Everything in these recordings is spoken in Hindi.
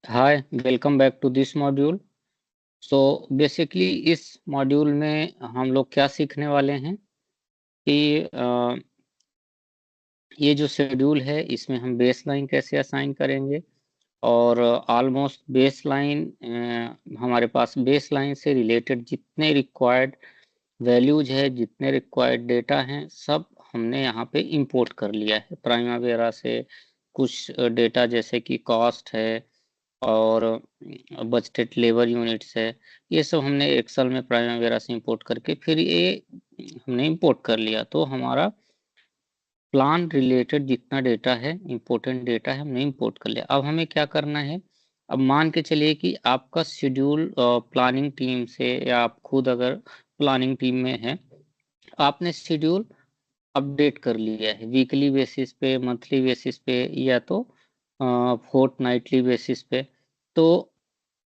Hi, welcome back to this module. So basically इस मॉड्यूल में हम लोग क्या सीखने वाले हैं कि ये जो शेड्यूल है इसमें हम बेस लाइन कैसे असाइन करेंगे। और ऑलमोस्ट बेस लाइन हमारे पास बेस लाइन से रिलेटेड जितने रिक्वायर्ड वैल्यूज है, जितने रिक्वायर्ड डेटा हैं, सब हमने यहाँ पे इंपोर्ट कर लिया है प्राइमावेरा से। कुछ डेटा जैसे कि कॉस्ट है और बजटेड लेबर यूनिट्स है, ये सब हमने एक्सेल में प्राइमावेरा से इंपोर्ट करके फिर ये हमने इंपोर्ट कर लिया। तो हमारा प्लान रिलेटेड जितना डेटा है, इंपॉर्टेंट डेटा है, हमने इंपोर्ट कर लिया। अब हमें क्या करना है? अब मान के चलिए कि आपका शेड्यूल प्लानिंग टीम से, या आप खुद अगर प्लानिंग टीम में हैं, आपने शेड्यूल अपडेट कर लिया है वीकली बेसिस पे, मंथली बेसिस पे, या तो फोर्टनाइटली बेसिस पे। तो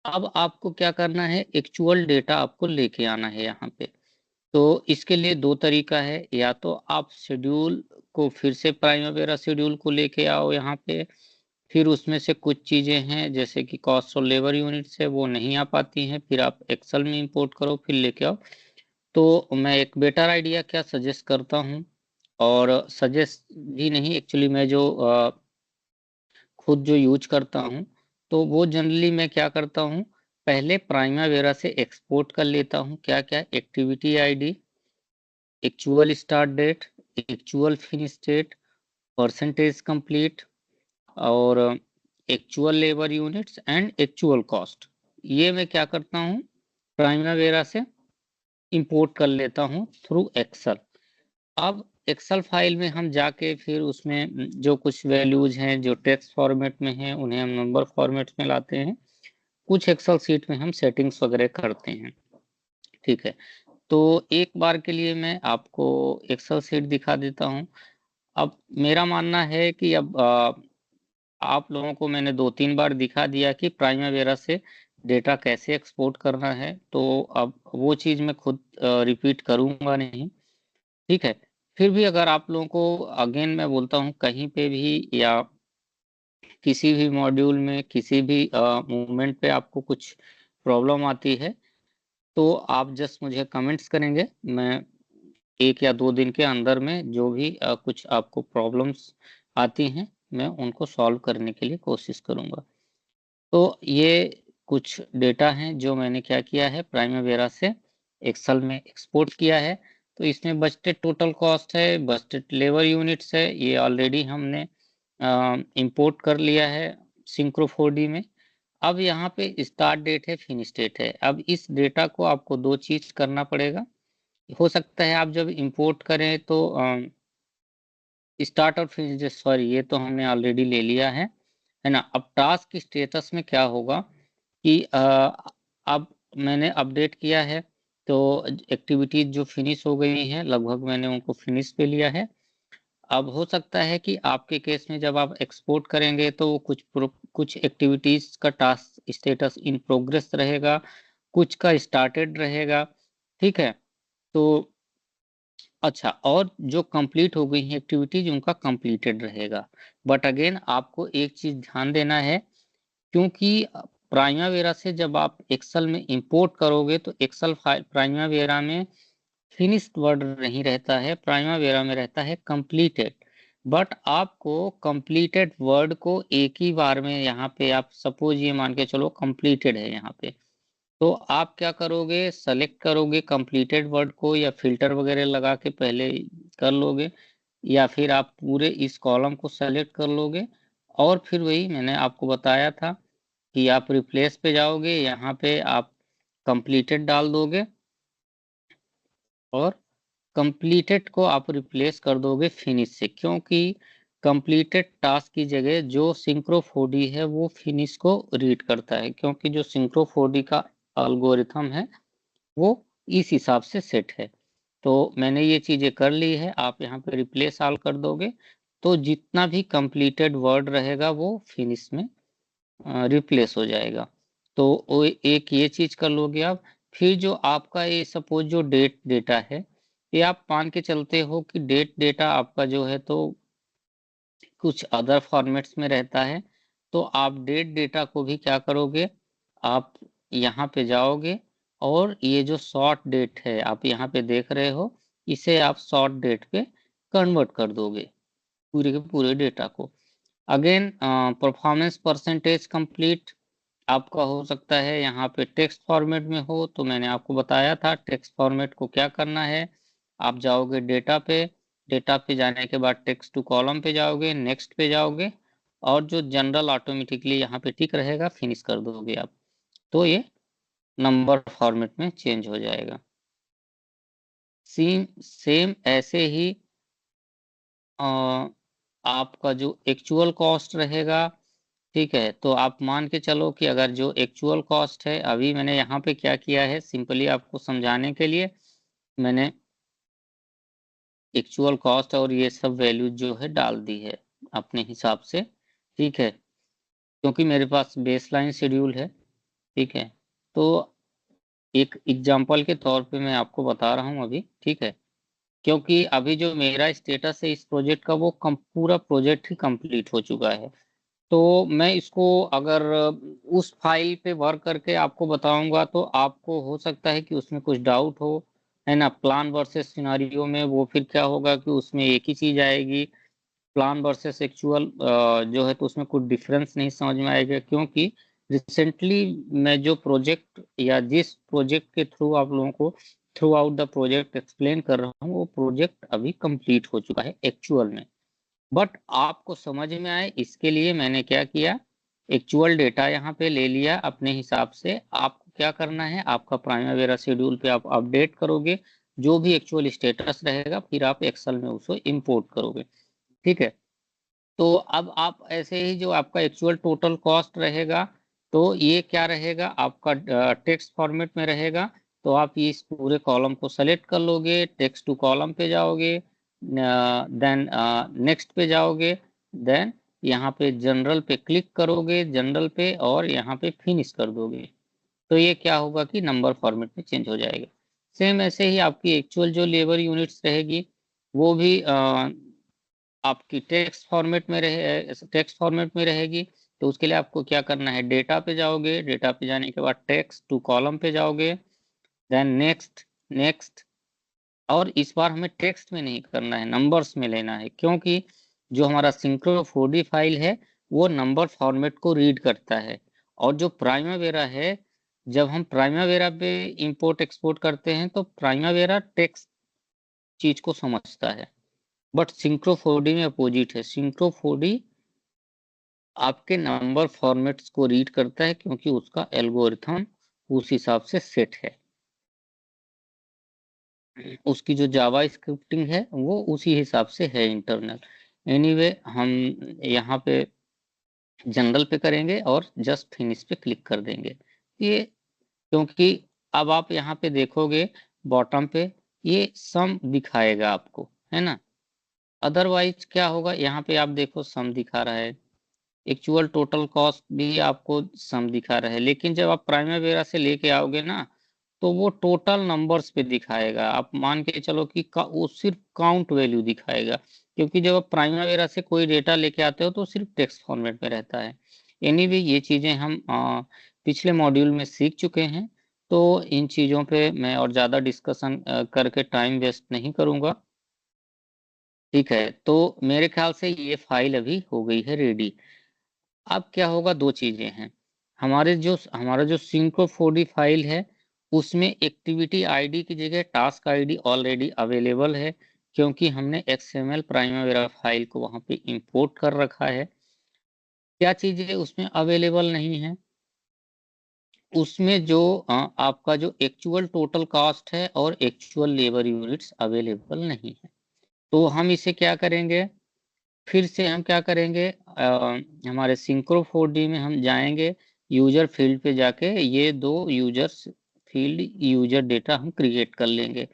अब आपको क्या करना है? एक्चुअल डेटा आपको लेके आना है यहाँ पे। तो इसके लिए दो तरीका है, या तो आप शेड्यूल को फिर से प्राइमवेरा शेड्यूल को लेके आओ यहाँ पे, फिर उसमें से कुछ चीजें हैं जैसे कि कॉस्ट और लेबर यूनिट्स है वो नहीं आ पाती हैं, फिर आप एक्सेल में इंपोर्ट करो फिर लेके आओ। तो मैं एक बेटर आइडिया क्या सजेस्ट करता हूँ, और सजेस्ट भी नहीं, एक्चुअली मैं जो खुद जो यूज करता हूँ, तो वो जनरली मैं क्या करता हूँ, पहले प्राइमावेरा से एक्सपोर्ट कर लेता हूँ क्या क्या activity ID, actual start date, actual finish date, percentage complete, और actual labour units and actual cost. ये मैं क्या करता हूँ, प्राइमावेरा से इंपोर्ट कर लेता हूँ थ्रू एक्सेल। अब एक्सेल फाइल में हम जाके फिर उसमें जो कुछ वैल्यूज हैं जो टेक्स्ट फॉर्मेट में हैं उन्हें हम नंबर फॉर्मेट में लाते हैं। कुछ एक्सेल सीट में हम सेटिंग्स वगैरह करते हैं। ठीक है, तो एक बार के लिए मैं आपको एक्सेल सीट दिखा देता हूँ। अब मेरा मानना है कि अब आप लोगों को मैंने 2-3 बार दिखा दिया कि प्राइमावेरा से डेटा कैसे एक्सपोर्ट करना है, तो अब वो चीज़ मैं खुद रिपीट करूंगा नहीं। ठीक है, फिर भी अगर आप लोगों को अगेन मैं बोलता हूँ कहीं पे भी या किसी भी मॉड्यूल में किसी भी मूवमेंट पे आपको कुछ प्रॉब्लम आती है, तो आप जस्ट मुझे कमेंट्स करेंगे। मैं 1 या 2 दिन के अंदर में जो भी कुछ आपको प्रॉब्लम्स आती हैं, मैं उनको सॉल्व करने के लिए कोशिश करूंगा। तो ये कुछ डेटा हैं जो मैंने क्या किया है, प्राइमावेरा से एक्सेल में एक्सपोर्ट किया है। तो इसमें बजटेड टोटल कॉस्ट है, बजटेड लेबर यूनिट्स है, ये ऑलरेडी हमने इंपोर्ट कर लिया है सिंक्रो 4D में। अब यहाँ पे स्टार्ट डेट है, फिनिश डेट है। अब इस डेटा को आपको दो चीज करना पड़ेगा। हो सकता है आप जब इंपोर्ट करें तो स्टार्ट और फिनिश डेट, सॉरी ये तो हमने ऑलरेडी ले लिया है ना। अब टास्क स्टेटस में क्या होगा कि अब मैंने अपडेट किया है, तो एक्टिविटीज जो फिनिश हो गई हैं लगभग मैंने उनको फिनिश पे लिया है। अब हो सकता है कि आपके केस में जब आप एक्सपोर्ट करेंगे तो वो कुछ एक्टिविटीज का टास्क स्टेटस इन प्रोग्रेस रहेगा, कुछ का स्टार्टेड रहेगा। ठीक है, तो अच्छा, और जो कंप्लीट हो गई है एक्टिविटीज उनका कंप्लीटेड रहेगा। बट अगेन आपको एक चीज ध्यान देना है, क्योंकि प्राइमावेरा से जब आप एक्सेल में इंपोर्ट करोगे तो एक्सेल फाइल प्राइमावेरा में फिनिश्ड वर्ड नहीं रहता है, प्राइमावेरा में रहता है कंप्लीटेड। बट आपको कंप्लीटेड वर्ड को एक ही बार में, यहाँ पे आप सपोज ये मान के चलो कंप्लीटेड है यहाँ पे, तो आप क्या करोगे, सेलेक्ट करोगे कंप्लीटेड वर्ड को, या फिल्टर वगैरह लगा के पहले कर लोगे, या फिर आप पूरे इस कॉलम को सेलेक्ट कर लोगे। और फिर वही मैंने आपको बताया था कि आप रिप्लेस पे जाओगे, यहाँ पे आप कंप्लीटेड डाल दोगे, और कंप्लीटेड को आप रिप्लेस कर दोगे फिनिश से, क्योंकि कंप्लीटेड टास्क की जगह जो सिंक्रो 4D है वो फिनिश को रीड करता है, क्योंकि जो सिंक्रो 4D का अल्गोरिथम है वो इस हिसाब से सेट है। तो मैंने ये चीजें कर ली है, आप यहाँ पे रिप्लेस ऑल कर दोगे, तो जितना भी कंप्लीटेड वर्ड रहेगा वो फिनिश में रिप्लेस हो जाएगा। तो वो एक ये चीज कर लोगे आप। फिर जो आपका ये सपोज जो डेट डेटा है, ये आप मान के चलते हो कि डेट डेटा आपका जो है तो कुछ अदर फॉर्मेट्स में रहता है। तो आप डेट डेटा को भी क्या करोगे, आप यहाँ पे जाओगे और ये जो शॉर्ट डेट है आप यहाँ पे देख रहे हो, इसे आप शॉर्ट डेट पे कन्वर्ट कर दोगे पूरे के पूरे डेटा को। अगेन परफॉर्मेंस परसेंटेज कंप्लीट आपका हो सकता है यहाँ पे टेक्स्ट फॉर्मेट में हो, तो मैंने आपको बताया था टेक्स्ट फॉर्मेट को क्या करना है। आप जाओगे डेटा पे, डेटा पे जाने के बाद टेक्स्ट टू कॉलम पे जाओगे, नेक्स्ट पे जाओगे और जो जनरल ऑटोमेटिकली यहाँ पे टिक रहेगा फिनिश कर दोगे आप, तो ये नंबर फॉर्मेट में चेंज हो जाएगा। सेम सेम ऐसे ही आपका जो एक्चुअल कॉस्ट रहेगा, ठीक है, तो आप मान के चलो कि अगर जो एक्चुअल कॉस्ट है, अभी मैंने यहाँ पे क्या किया है सिंपली आपको समझाने के लिए मैंने एक्चुअल कॉस्ट और ये सब वैल्यू जो है डाल दी है अपने हिसाब से, ठीक है, क्योंकि मेरे पास बेसलाइन शेड्यूल है, ठीक है। तो एक एग्जांपल के तौर पे मैं आपको बता रहा हूँ अभी, ठीक है, क्योंकि अभी जो मेरा स्टेटस है इस प्रोजेक्ट का वो पूरा प्रोजेक्ट ही कंप्लीट हो चुका है। तो मैं इसको अगर उस फाइल पे वर्क करके आपको बताऊंगा तो आपको हो सकता है कि उसमें कुछ डाउट हो, है ना। प्लान वर्सेस सिनारियो में वो फिर क्या होगा कि उसमें एक ही चीज आएगी, प्लान वर्सेस एक्चुअल जो है तो उसमें कुछ डिफरेंस नहीं समझ में आएगा, क्योंकि रिसेंटली मैं जो प्रोजेक्ट या जिस प्रोजेक्ट के थ्रू आप लोगों को through out the project explain कर रहा हूँ वो प्रोजेक्ट अभी कंप्लीट हो चुका है एक्चुअल में। बट आपको समझ में आए इसके लिए मैंने क्या किया, एक्चुअल डेटा यहाँ पे ले लिया अपने हिसाब से। आपको क्या करना है, आपका प्राइमवेरा शेड्यूल पे आप अपडेट करोगे, जो भी एक्चुअल स्टेटस रहेगा फिर आप एक्सेल में उसको इंपोर्ट करोगे, ठीक है। तो अब आप ऐसे ही जो आपका एक्चुअल टोटल कॉस्ट रहेगा, तो ये क्या रहेगा आपका टेक्स्ट फॉर्मेट में रहेगा। तो आप ये इस पूरे कॉलम को सेलेक्ट कर लोगे, टेक्स्ट टू कॉलम पे जाओगे, देन नेक्स्ट पे जाओगे, देन यहाँ पे जनरल पे क्लिक करोगे, जनरल पे और यहाँ पे फिनिश कर दोगे, तो ये क्या होगा कि नंबर फॉर्मेट में चेंज हो जाएगा। सेम ऐसे ही आपकी एक्चुअल जो लेबर यूनिट्स रहेगी वो भी आपकी टेक्स्ट फॉर्मेट में रहेगी। तो उसके लिए आपको क्या करना है, डेटा पे जाओगे, डेटा पे जाने के बाद टेक्स्ट टू कॉलम पे जाओगे, देन नेक्स्ट, नेक्स्ट, और इस बार हमें टेक्स्ट में नहीं करना है, नंबर्स में लेना है, क्योंकि जो हमारा सिंक्रो 4D फाइल है वो नंबर फॉर्मेट को रीड करता है। और जो प्राइमावेरा है, जब हम प्राइमावेरा पे इंपोर्ट एक्सपोर्ट करते हैं तो प्राइमावेरा टेक्स्ट चीज को समझता है, बट सिंक्रो 4D में अपोजिट है। सिंक्रो 4D आपके नंबर फॉर्मेट्स को रीड करता है क्योंकि उसका एल्गोरिथम उस हिसाब से सेट है, उसकी जो जावा स्क्रिप्टिंग है वो उसी हिसाब से है इंटरनल। एनीवे हम यहाँ पे जनरल पे करेंगे और जस्ट फिनिश पे क्लिक कर देंगे ये, क्योंकि अब आप यहाँ पे देखोगे बॉटम पे ये सम दिखाएगा आपको, है ना। अदरवाइज क्या होगा, यहाँ पे आप देखो सम दिखा रहा है, एक्चुअल टोटल कॉस्ट भी आपको सम दिखा रहा है, लेकिन जब आप प्राइमवेरा से लेके आओगे ना तो वो टोटल नंबर्स पे दिखाएगा। आप मान के चलो कि वो सिर्फ काउंट वैल्यू दिखाएगा, क्योंकि जब आप प्राइमवेरा से कोई डेटा लेके आते हो तो सिर्फ टेक्स्ट फॉर्मेट में रहता है। एनीवे ये चीजें हम पिछले मॉड्यूल में सीख चुके हैं, तो इन चीजों पे मैं और ज्यादा डिस्कशन करके टाइम वेस्ट नहीं करूंगा, ठीक है। तो मेरे ख्याल से ये फाइल अभी हो गई है रेडी। अब क्या होगा, दो चीजें हैं, हमारा जो सिंक्रो 4D फाइल है उसमें एक्टिविटी आईडी की जगह टास्क आईडी ऑलरेडी अवेलेबल है, क्योंकि हमने XML प्राइमवेरा फाइल को वहां पे इंपोर्ट कर रखा है। क्या चीजें उसमें अवेलेबल नहीं है, उसमें जो आपका जो एक्चुअल टोटल कॉस्ट है और एक्चुअल लेबर यूनिट्स अवेलेबल नहीं है। तो हम इसे क्या करेंगे, फिर से हम क्या करेंगे, हमारे सिंक्रो 4D में हम जाएंगे, यूजर फील्ड पे जाके ये दो यूजर्स फील्ड यूजर डेटा हम क्रिएट कर लेंगे।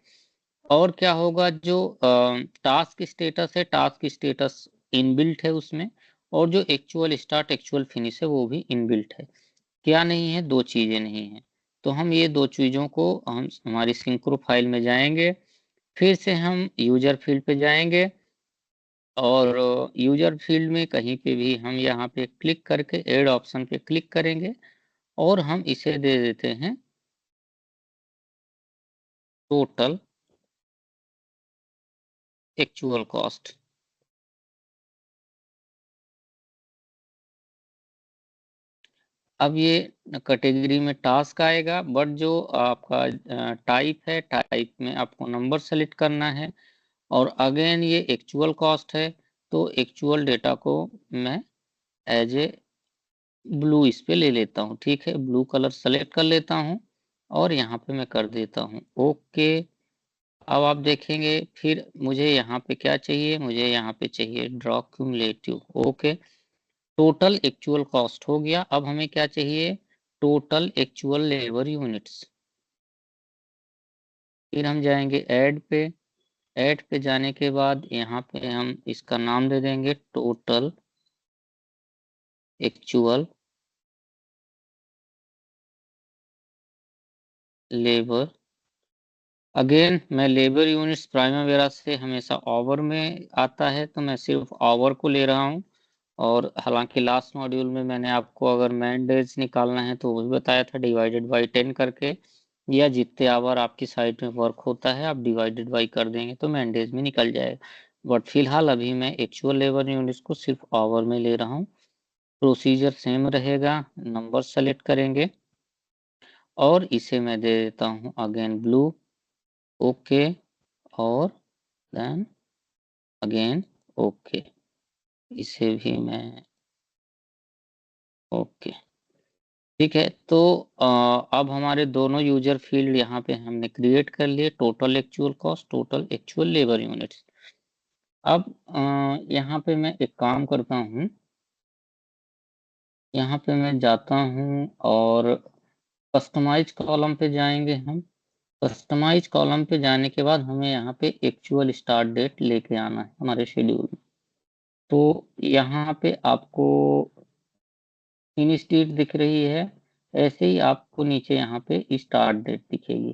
और क्या होगा, जो टास्क स्टेटस है, टास्क स्टेटस इनबिल्ट है उसमें, और जो एक्चुअल स्टार्ट एक्चुअल फिनिश है वो भी इनबिल्ट है। क्या नहीं है, दो चीजें नहीं है। तो हम ये दो चीजों को हम हमारी सिंक्रो फाइल में जाएंगे, फिर से हम यूजर फील्ड पे जाएंगे और यूजर फील्ड में कहीं पे भी हम यहाँ पे क्लिक करके ऐड ऑप्शन पे क्लिक करेंगे और हम इसे दे देते हैं टोटल एक्चुअल कॉस्ट। अब ये कैटेगरी में टास्क आएगा, बट जो आपका टाइप है, टाइप में आपको नंबर सेलेक्ट करना है। और अगेन ये एक्चुअल कॉस्ट है, तो एक्चुअल डेटा को मैं एज ए ब्लू इस पे ले लेता हूँ। ठीक है, ब्लू कलर सेलेक्ट कर लेता हूँ और यहाँ पे मैं कर देता हूँ ओके। अब आप देखेंगे फिर मुझे यहाँ पे क्या चाहिए, मुझे यहाँ पे चाहिए draw cumulative. Okay, total actual cost हो गया। अब हमें क्या चाहिए, टोटल एक्चुअल लेबर यूनिट्स। फिर हम जाएंगे ऐड पे। ऐड पे जाने के बाद यहाँ पे हम इसका नाम दे देंगे टोटल एक्चुअल लेबर। अगेन मैं लेबर यूनिट्स प्राइमवेरा से हमेशा आवर में आता है, तो मैं सिर्फ आवर को ले रहा हूँ। और हालांकि लास्ट मॉड्यूल में मैंने आपको अगर मैन डेज निकालना है तो वो भी बताया था, डिवाइडेड बाई 10 करके, या जितने आवर आपकी साइट में वर्क होता है आप डिवाइडेड बाई कर देंगे तो मैन डेज में निकल जाएगा। बट फिलहाल अभी मैं एक्चुअल लेबर यूनिट्स को सिर्फ आवर में ले रहा हूँ। प्रोसीजर सेम रहेगा, नंबर सेलेक्ट करेंगे और इसे मैं दे देता हूँ अगेन ब्लू। ओके, और देन अगेन ओके, इसे भी मैं ओके। ठीक है, तो अब हमारे दोनों यूजर फील्ड यहाँ पे हमने क्रिएट कर लिए, total actual cost, total actual labour units. अब यहाँ पे मैं एक काम करता हूँ, यहाँ पे मैं जाता हूँ और कस्टमाइज कॉलम पे जाएंगे हम। कस्टमाइज कॉलम पे जाने के बाद हमें यहाँ पे एक्चुअल स्टार्ट डेट लेके आना है हमारे शेड्यूल में। तो यहाँ पे आपको फिनिश डेट दिख रही है, ऐसे ही आपको नीचे यहाँ पे स्टार्ट डेट दिखेगी।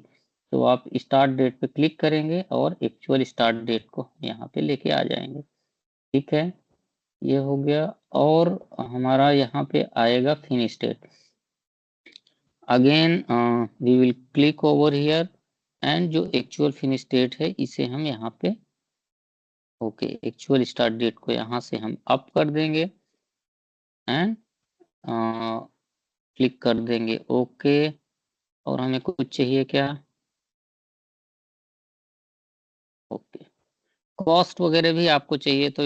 तो आप स्टार्ट डेट पे क्लिक करेंगे और एक्चुअल स्टार्ट डेट को यहाँ पे लेके आ जाएंगे। ठीक है, ये हो गया। और हमारा यहाँ पे आएगा finish date. Again we will click over here and जो एक्चुअल फिनिश डेट है इसे हम यहाँ पे ओके, एक्चुअल स्टार्ट डेट को यहाँ से हम अप कर देंगे एंड क्लिक कर देंगे ओके। और हमें कुछ चाहिए क्या, ओके। कॉस्ट वगैरह भी आपको चाहिए तो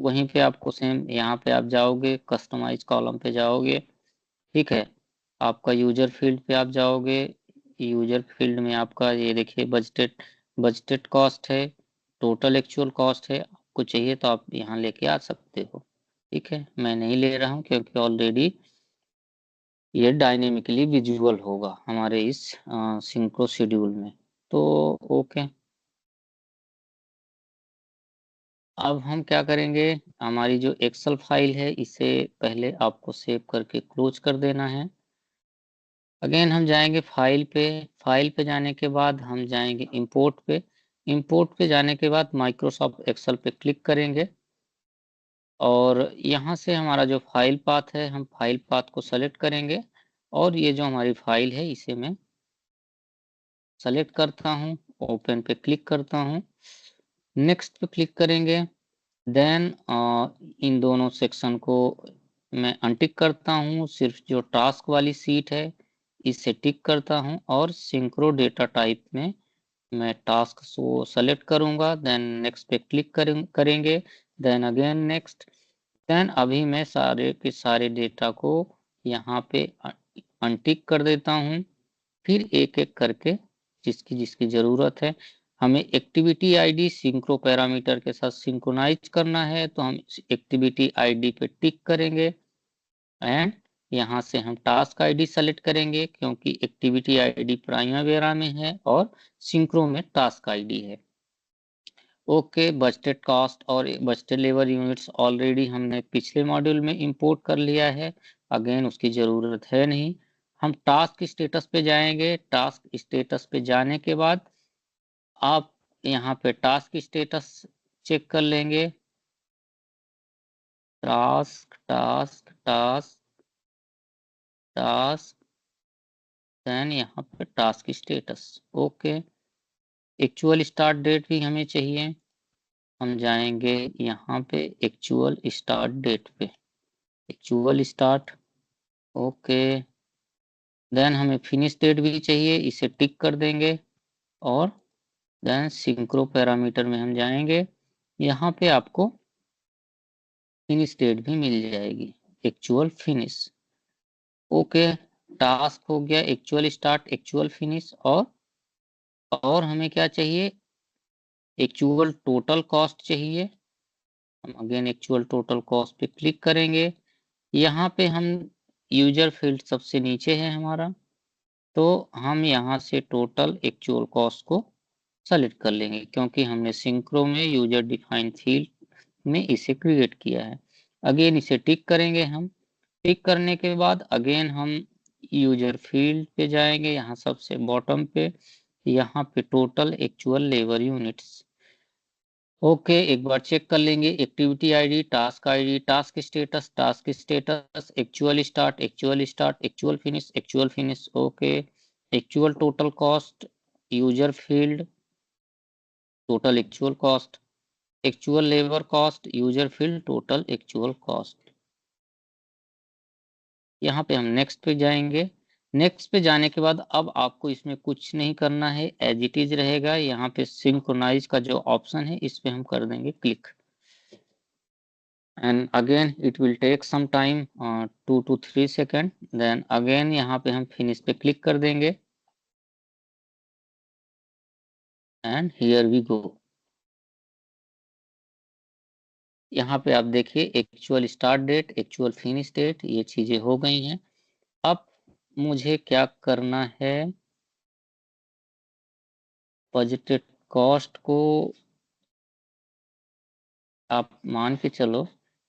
वहीं पे आपको सेम यहाँ पे आप जाओगे, कस्टमाइज कॉलम पे जाओगे। ठीक है, आपका यूजर फील्ड पे आप जाओगे। यूजर फील्ड में आपका ये देखिए बजटेड, बजटेड कॉस्ट है, टोटल एक्चुअल कॉस्ट है। आपको चाहिए तो आप यहाँ लेके आ सकते हो। ठीक है, मैं नहीं ले रहा हूँ क्योंकि ऑलरेडी ये डायनेमिकली विजुअल होगा हमारे इस सिंक्रो शेड्यूल में। तो ओके, अब हम क्या करेंगे, हमारी जो एक्सेल फाइल है इसे पहले आपको सेव करके क्लोज कर देना है। अगेन हम जाएंगे फाइल पे। फाइल पे जाने के बाद हम जाएंगे इंपोर्ट पे। इंपोर्ट पे जाने के बाद माइक्रोसॉफ्ट एक्सेल पे क्लिक करेंगे और यहाँ से हमारा जो फाइल पाथ है हम फाइल पाथ को सेलेक्ट करेंगे। और ये जो हमारी फाइल है इसे मैं सेलेक्ट करता हूँ, ओपन पे क्लिक करता हूँ, नेक्स्ट पे क्लिक करेंगे। देन इन दोनों सेक्शन को मैं अनटिक करता हूँ, सिर्फ जो टास्क वाली सीट है इसे टिक करता हूँ और सिंक्रो डेटा टाइप में मैं टास्क को सेलेक्ट करूंगा। देन नेक्स्ट पे क्लिक करेंगे, देन अगेन नेक्स्ट। देन अभी मैं सारे के सारे डेटा को यहाँ पे अनटिक कर देता हूँ। फिर एक एक करके जिसकी जिसकी ज़रूरत है, हमें एक्टिविटी आईडी सिंक्रो पैरामीटर के साथ सिंक्रोनाइज करना है तो हम एक्टिविटी आईडी पे टिक करेंगे एंड यहाँ से हम टास्क आईडी सेलेक्ट करेंगे क्योंकि एक्टिविटी आईडी प्राइमवेरा में है और सिंक्रो में टास्क आईडी है। ओके, बजटेड कॉस्ट और बजटेड लेबर यूनिट्स ऑलरेडी हमने पिछले मॉड्यूल में इंपोर्ट कर लिया है, अगेन उसकी ज़रूरत है नहीं। हम टास्क स्टेटस पे जाएंगे। टास्क स्टेटस पे जाने के बाद आप यहाँ पे टास्क स्टेटस चेक कर लेंगे। Task task task task, then यहाँ पे task status. Okay, actual start date भी हमें चाहिए। हम जाएंगे यहाँ पे एक्चुअल स्टार्ट डेट पे, एक्चुअल स्टार्ट। ओके, देन हमें फिनिश डेट भी चाहिए, इसे टिक कर देंगे। और देन सिंक्रो पैरामीटर में हम जाएंगे, यहाँ पे आपको फिनिश डेट भी मिल जाएगी, एक्चुअल फिनिश। ओके, टास्क हो गया, एक्चुअल स्टार्ट, एक्चुअल फिनिश। और हमें क्या चाहिए, एक्चुअल टोटल कॉस्ट चाहिए। हम अगेन एक्चुअल टोटल कॉस्ट पे क्लिक करेंगे। यहाँ पे हम यूजर फील्ड सबसे नीचे है हमारा, तो हम यहाँ से टोटल एक्चुअल कॉस्ट को सेलेक्ट कर लेंगे, क्योंकि हमने सिंक्रो में यूजर डिफाइन फील्ड में इसे क्रिएट किया है। अगेन इसे टिक करेंगे हम। टिक करने के बाद अगेन हम यूजर फील्ड पे जाएंगे, यहाँ सबसे बॉटम पे, यहाँ पे total actual labour units. Okay, एक बार चेक कर लेंगे, activity ID, task status, actual start, actual finish. Okay, actual total cost, user field, total actual cost, actual labour cost, user field, total actual cost. यहाँ पे हम नेक्स्ट पे जाएंगे। नेक्स्ट पे जाने के बाद अब आपको इसमें कुछ नहीं करना है, एज इट इज रहेगा। यहाँ पे सिंक्रोनाइज का जो ऑप्शन है, इस पे हम कर देंगे click. and again it will take some time, 2 to 3 second. then again यहाँ पे हम finish पे क्लिक कर देंगे and here we go। यहाँ पे आप देखिए actual start date, actual finish date, ये चीजें हो गई हैं। अब मुझे क्या करना है, बजटेड कॉस्ट को आप मान के चलो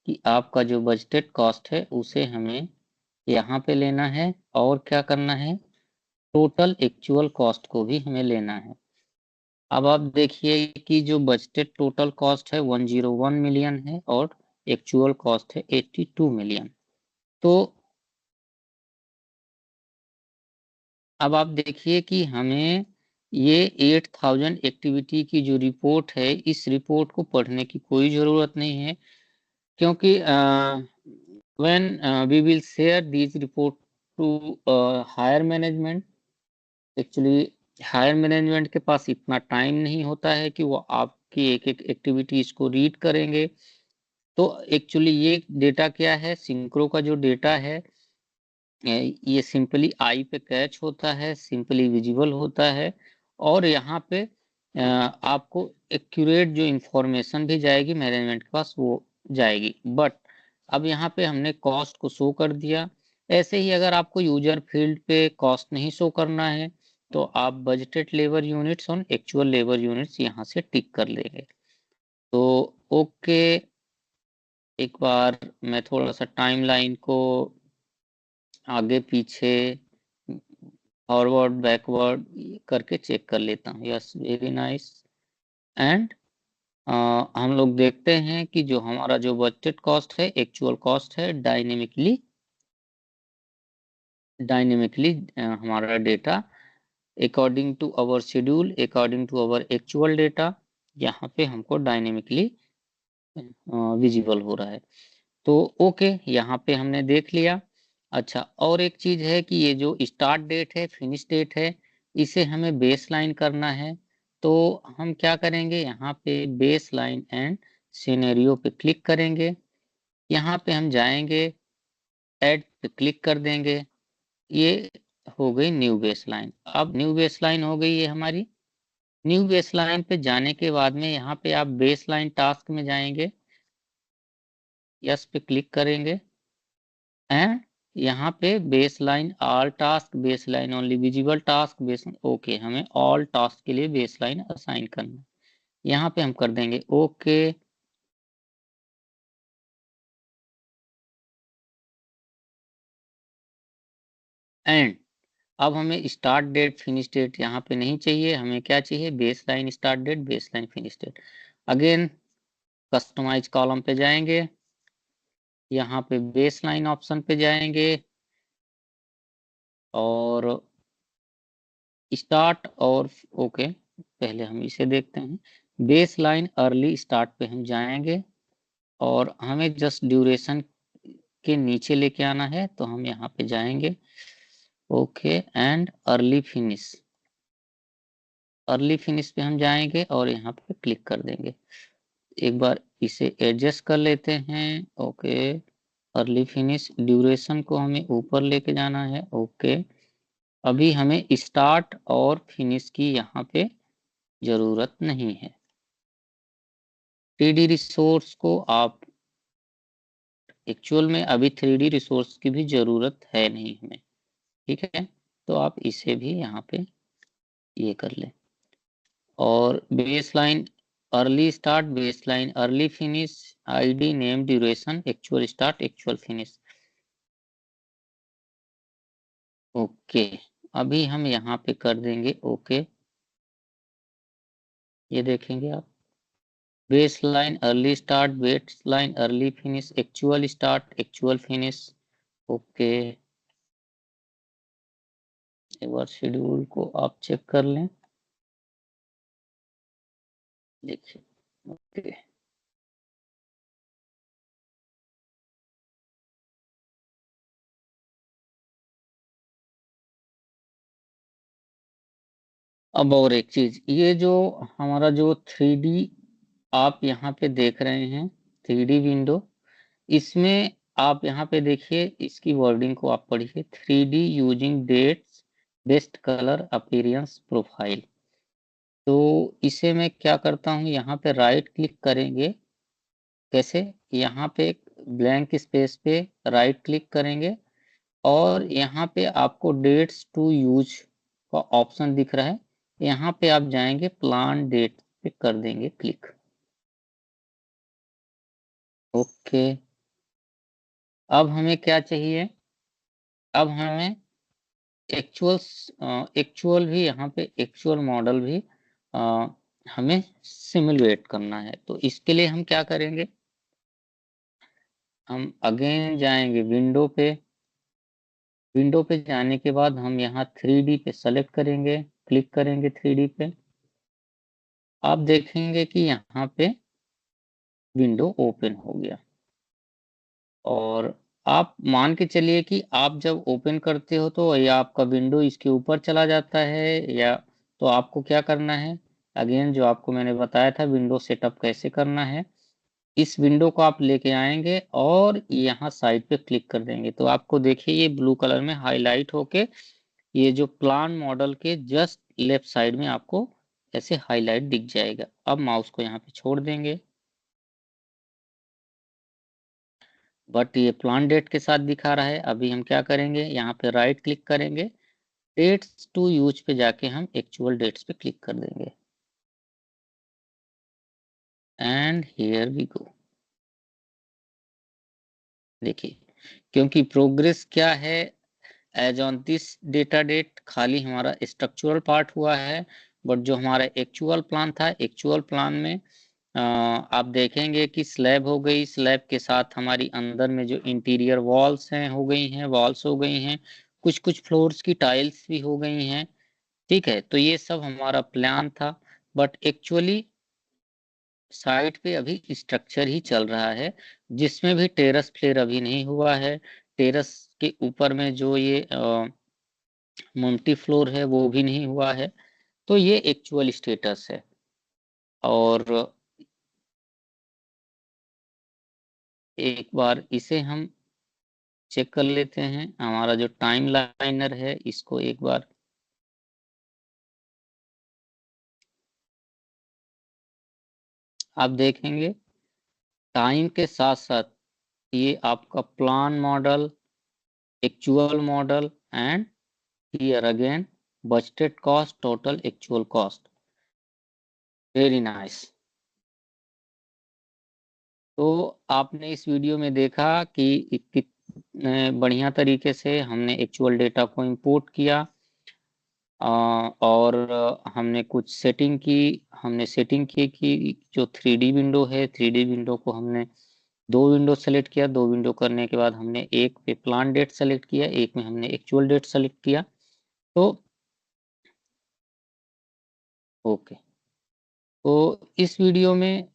कि आपका जो बजटेड कॉस्ट है उसे हमें यहाँ पे लेना है, और क्या करना है, टोटल एक्चुअल कॉस्ट को भी हमें लेना है। अब आप देखिए कि जो बजटेड टोटल कॉस्ट है 101 मिलियन है, और एक्चुअल कॉस्ट है 82 मिलियन। तो अब आप देखिए कि हमें ये 8000 एक्टिविटी की जो रिपोर्ट है, इस रिपोर्ट को पढ़ने की कोई ज़रूरत नहीं है, क्योंकि when we will share these report to higher management, actually higher management के पास इतना टाइम नहीं होता है कि वो आपकी एक एक एक्टिविटीज को रीड करेंगे। तो एक्चुअली ये डेटा क्या है, सिंक्रो का जो डेटा है, ये सिंपली आई पे कैच होता है, सिंपली विजिबल होता है, और यहाँ पे आपको एक्यूरेट जो इंफॉर्मेशन भी जाएगी मैनेजमेंट के पास, वो जाएगी। बट अब यहाँ पे हमने कॉस्ट को शो कर दिया। ऐसे ही अगर आपको यूजर फील्ड पे कॉस्ट नहीं शो करना है, तो आप बजटेड लेबर यूनिट्स और एक्चुअल लेबर यूनिट्स यहाँ से टिक कर लेंगे। तो ओके, एक बार मैं थोड़ा सा टाइमलाइन को आगे पीछे, फॉरवर्ड बैकवर्ड करके चेक कर लेता हूँ। Yes, very nice. एंड हम लोग देखते हैं कि जो हमारा जो बजटेड कॉस्ट है, एक्चुअल कॉस्ट है, डायनेमिकली हमारा data according to our schedule, according to our actual data, यहाँ पे हमको डायनेमिकली विजिबल हो रहा है। तो ओके, यहाँ पे हमने देख लिया। अच्छा, और एक चीज है कि ये जो स्टार्ट डेट है, फिनिश डेट है, इसे हमें बेस लाइन करना है। तो हम क्या करेंगे, यहाँ पे बेस लाइन एंड सिनेरियो पे क्लिक करेंगे। यहाँ पे हम जाएंगे, ऐड पे क्लिक कर देंगे। ये हो गई न्यू बेस लाइन। अब न्यू बेस लाइन हो गई है हमारी। न्यू बेस लाइन पे जाने के बाद में यहाँ पे आप बेस लाइन टास्क में जाएंगे, यस पे क्लिक करेंगे, एंड यहाँ पे base line all task, base line only visible task, base, okay, हमें ऑल टास्क के लिए बेस लाइन असाइन करना है। यहाँ पे हम कर देंगे ओके। एंड अब हमें स्टार्ट डेट फिनिश डेट यहाँ पे नहीं चाहिए, हमें क्या चाहिए, base line start date, base line finish date. Again customize column पे जाएंगे, यहाँ पे बेस लाइन ऑप्शन पे जाएंगे और स्टार्ट और ओके, पहले हम इसे देखते हैं। बेस लाइन अर्ली स्टार्ट पे हम जाएंगे और हमें जस्ट ड्यूरेशन के नीचे लेके आना है, तो हम यहाँ पे जाएंगे okay and early finish. Early finish पे हम जाएंगे और यहाँ पे क्लिक कर देंगे। एक बार इसे एडजस्ट कर लेते हैं ओके। अर्ली फिनिश ड्यूरेशन को हमें ऊपर लेके जाना है ओके। अभी हमें स्टार्ट और फिनिश की यहाँ पे जरूरत नहीं है। 3D रिसोर्स को आप एक्चुअल में अभी 3D रिसोर्स की भी जरूरत है नहीं हमें, ठीक है। तो आप इसे भी यहाँ पे ये कर लें। और base line early start, base line early finish, ID name duration, actual start actual finish okay. अभी हम यहाँ पे कर देंगे ओके। ये देखेंगे आप, base line early start, base line early finish, actual start actual finish okay. एक बार शेड्यूल को आप चेक कर लें, देखिए ओके। अब और एक चीज, ये जो हमारा जो 3D आप यहाँ पे देख रहे हैं 3D विंडो, इसमें आप यहाँ पे देखिए, इसकी वर्डिंग को आप पढ़िए, 3D using dates best colour appearance profile. तो इसे मैं क्या करता हूँ, यहाँ पे राइट क्लिक करेंगे। कैसे, यहाँ पे ब्लैंक स्पेस पे राइट क्लिक करेंगे और यहाँ पे आपको डेट्स टू यूज का ऑप्शन दिख रहा है, यहाँ पे आप जाएंगे प्लान डेट पे कर देंगे क्लिक ओके। अब हमें क्या चाहिए, अब हमें एक्चुअल एक्चुअल भी यहाँ पे एक्चुअल मॉडल भी अ, हमें सिमुलेट करना है। तो इसके लिए हम क्या करेंगे, हम अगेन जाएंगे विंडो पे। विंडो पे जाने के बाद हम यहाँ 3D पे सेलेक्ट करेंगे, क्लिक करेंगे 3D पे। आप देखेंगे कि यहाँ पे विंडो ओपन हो गया। और आप मान के चलिए कि आप जब ओपन करते हो तो या आपका विंडो इसके ऊपर चला जाता है, या तो आपको क्या करना है, अगेन जो आपको मैंने बताया था विंडो सेटअप कैसे करना है, इस विंडो को आप लेके आएंगे और यहाँ साइड पे क्लिक कर देंगे। तो आपको देखिए ये ब्लू कलर में हाईलाइट होके ये जो प्लान मॉडल के जस्ट लेफ्ट साइड में आपको ऐसे हाईलाइट दिख जाएगा। अब माउस को यहाँ पे छोड़ देंगे, बट ये प्लान डेट के साथ दिखा रहा है। अभी हम क्या करेंगे, यहाँ पे राइट क्लिक करेंगे, डेट्स टू यूज पे जाके हम एक्चुअल डेट्स पे क्लिक कर देंगे एंड हियर वी गो। देखिए, क्योंकि प्रोग्रेस क्या है, as on this data date खाली हमारा स्ट्रक्चरल पार्ट हुआ है, बट जो हमारा एक्चुअल प्लान था, एक्चुअल प्लान में आप देखेंगे कि स्लैब हो गई, स्लैब के साथ हमारी अंदर में जो इंटीरियर वॉल्स हैं हो गई हैं, वॉल्स हो गई हैं, कुछ कुछ फ्लोर्स की टाइल्स भी हो गई हैं, ठीक है। तो ये सब हमारा प्लान था, बट एक्चुअली साइट पे अभी स्ट्रक्चर ही चल रहा है, जिसमें भी टेरेस फ्लेयर अभी नहीं हुआ है। टेरेस के ऊपर में जो ये मल्टी फ्लोर है वो भी नहीं हुआ है। तो ये एक्चुअल स्टेटस है। और एक बार इसे हम चेक कर लेते हैं, हमारा जो टाइम लाइनर है इसको एक बार आप देखेंगे, टाइम के साथ साथ ये आपका plan model, actual model and here again budgeted cost, total actual cost, very nice. तो आपने इस वीडियो में देखा कि कितने बढ़िया तरीके से हमने एक्चुअल डेटा को इंपोर्ट किया, और हमने कुछ सेटिंग की, हमने सेटिंग की कि जो 3D विंडो है 3D विंडो को हमने 2 विंडो सेलेक्ट किया, 2 विंडो करने के बाद हमने एक पे प्लान डेट सेलेक्ट किया, एक में हमने एक्चुअल डेट सेलेक्ट किया। तो ओके, तो इस वीडियो में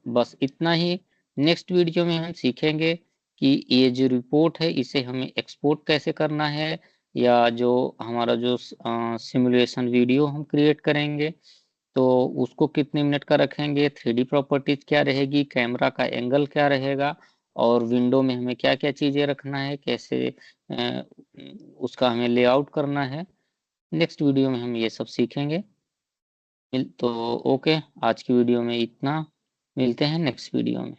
बस इतना ही। नेक्स्ट वीडियो में हम सीखेंगे कि ये जो रिपोर्ट है इसे हमें एक्सपोर्ट कैसे करना है, या जो हमारा जो सिमुलेशन वीडियो हम क्रिएट करेंगे तो उसको कितने मिनट का रखेंगे, 3D प्रॉपर्टीज क्या रहेगी, कैमरा का एंगल क्या रहेगा, और विंडो में हमें क्या क्या चीज़ें रखना है, कैसे उसका हमें लेआउट करना है। नेक्स्ट वीडियो में हम ये सब सीखेंगे। तो ओके, आज की वीडियो में इतना, मिलते हैं नेक्स्ट वीडियो में।